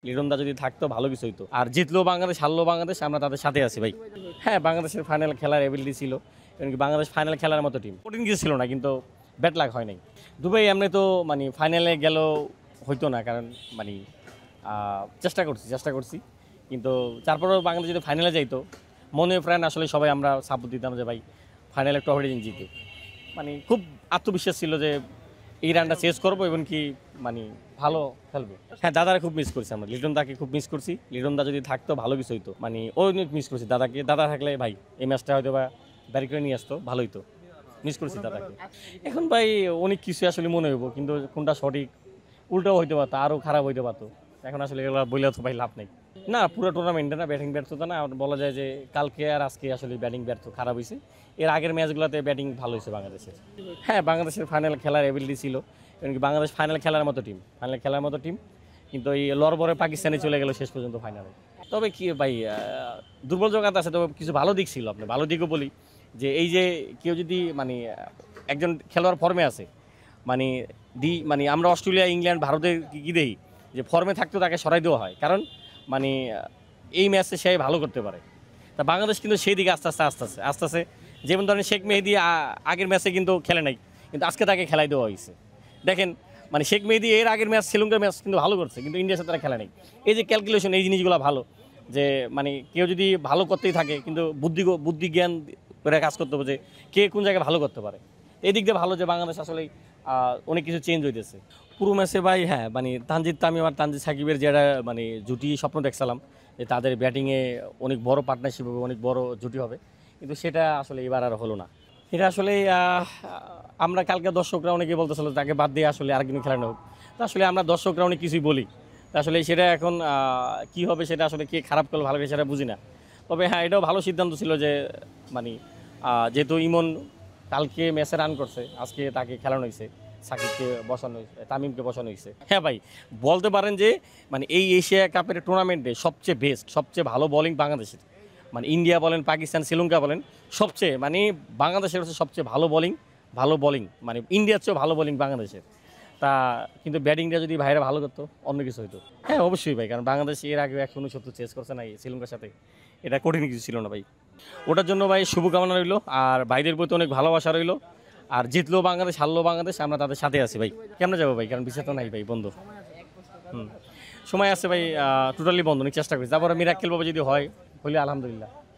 লিটন দা যদি থাকতো ভালো কিছু হইতো। আর জিতলো বাংলাদেশ, হারলো বাংলাদেশ, আমরা তাদের সাথে আছি ভাই। হ্যাঁ, বাংলাদেশের ফাইনাল খেলার এবিলিটি ছিল, এমনকি বাংলাদেশ ফাইনাল খেলার মতো টিম। কঠিন কিছু ছিল না, কিন্তু ব্যাট লাক হয় নাই। দুবাই এমনি তো মানে ফাইনালে গেল হইতো না, কারণ মানে চেষ্টা করছি, কিন্তু তারপরেও বাংলাদেশ যদি ফাইনালে যাইতো, মনে প্রাণ আসলে সবাই আমরা সাপোর্ট দিতাম যে ভাই ফাইনালে ট্রফিটা জিতে। মানে খুব আত্মবিশ্বাস ছিল যে এই রানটা চেস করবো এবং কি মানে ভালো খেলবো। হ্যাঁ, দাদারা খুব মিস করছি আমরা, লিটন দাকে খুব মিস করছি। লিটন দা যদি থাকতো ভালো কিছু হইতো, মানে অনেক মিস করছি দাদাকে। দাদা থাকলে ভাই এই ম্যাচটা হয়তো বা ব্যারি করে নিয়ে আসতো, ভালো হইতো। মিস করছি দাদাকে। এখন ভাই অনেক কিছু আসলে মনে হইব, কিন্তু কোনটা সঠিক উল্টাও হইতে পারতো, আরও খারাপ হইতে পারতো। এখন আসলে এগুলো বললে তো ভাই লাভ নেই। না, পুরো টুর্নামেন্টে না, ব্যাটিং ব্যর্থতা না, বলা যায় যে কালকে আর আজকে আসলে ব্যাটিং ব্যর্থ খারাপ হয়েছে। এর আগের ম্যাচগুলোতে ব্যাটিং ভালো হয়েছে বাংলাদেশের। হ্যাঁ, বাংলাদেশের ফাইনাল খেলার এবিলিটি ছিল, এমনকি বাংলাদেশ ফাইনাল খেলার মতো টিম, কিন্তু এই লড়বড়ে পাকিস্তানে চলে গেল শেষ পর্যন্ত ফাইনালে। তবে কি ভাই, দুর্বল জগৎ আছে, তবে কিছু ভালো দিক ছিল। আপনি ভালো দিকও বলি যে এই যে কেউ যদি মানে একজন খেলোয়াড় ফর্মে আছে, মানে মানে আমরা অস্ট্রেলিয়া, ইংল্যান্ড, ভারতের কি দেই যে ফর্মে থাকতেও তাকে সরাই দেওয়া হয়, কারণ মানে এই ম্যাচে সে ভালো করতে পারে। তা বাংলাদেশ কিন্তু সেই দিকে আস্তে আস্তে যেমন ধরেন শেখ মেহেদী আগের ম্যাচে কিন্তু খেলে নাই, কিন্তু আজকে তাকে খেলাই দেওয়া হয়েছে। দেখেন, মানে শেখ মেহেদী এর আগের ম্যাচ, শ্রীলঙ্কার ম্যাচ কিন্তু ভালো করছে, কিন্তু ইন্ডিয়ার সাথে তারা খেলা নেই। এই যে ক্যালকুলেশন, এই জিনিসগুলো ভালো, যে মানে কেউ যদি ভালো করতেই থাকে, কিন্তু বুদ্ধি জ্ঞান করে কাজ করতে হবে যে কে কোন জায়গায় ভালো করতে পারে। এই দিক দিয়ে ভালো যে বাংলাদেশ আসলে অনেক কিছু চেঞ্জ হইতেছে পুরো ম্যাচে ভাই। হ্যাঁ, মানে তানজিদ তামিম আর তানজিদ সাকিবের যেটা মানে জুটি স্বপ্ন দেখছিলাম যে তাদের ব্যাটিংয়ে অনেক বড় পার্টনারশিপ হবে, অনেক বড় জুটি হবে, কিন্তু সেটা আসলে এবার আর হলো না। এটা আসলে আমরা কালকে দর্শকরা অনেকে বলতেছিল তাকে বাদ দিয়ে আসলে আরেকদিন খেলানো হোক। তো আসলে আমরা দর্শকরা অনেক কিছুই বলি, তো আসলে সেটা এখন কি হবে, সেটা আসলে কে খারাপ করলো ভালো সেটা বুঝি না। তবে হ্যাঁ, এটাও ভালো সিদ্ধান্ত ছিল যে মানে যেহেতু ইমন কালকে ম্যাচে রান করছে, আজকে তাকে খেলানো হয়েছে, সাকিবকে বসানো হয়েছে, তামিমকে বসানো হয়েছে। হ্যাঁ ভাই, বলতে পারেন যে মানে এই এশিয়া কাপের টুর্নামেন্টে সবচেয়ে বেস্ট, সবচেয়ে ভালো বোলিং বাংলাদেশের। মানে ইন্ডিয়া বলেন, পাকিস্তান, শ্রীলঙ্কা বলেন, সবচেয়ে মানে বাংলাদেশের হচ্ছে সবচেয়ে ভালো বোলিং, মানে ইন্ডিয়ার চেয়েও ভালো বোলিং বাংলাদেশের। তা কিন্তু ব্যাটিংটা যদি ভাইরা ভালো করতো, অন্য কিছু হইতো। হ্যাঁ অবশ্যই ভাই, কারণ বাংলাদেশ এর আগে 169 চেস করছে না শ্রীলঙ্কার সাথে, এটা কঠিন কিছু ছিল না ভাই। ওটার জন্য ভাই শুভকামনা রইলো, আর ভাইদের প্রতি অনেক ভালোবাসা রইলো। আর জিতলো বাংলাদেশ, হারলো বাংলাদেশ, আমরা তাদের সাথে আছি ভাই। কেমনে যাবো ভাই, কারণ বিষয় তো নাই ভাই, বন্ধু। সময় আছে ভাই, টোটালি বন্ধ, অনেক চেষ্টা করি। তারপরে মিরাক্কেল ভাবে যদি হয়, হইলে আলহামদুলিল্লাহ।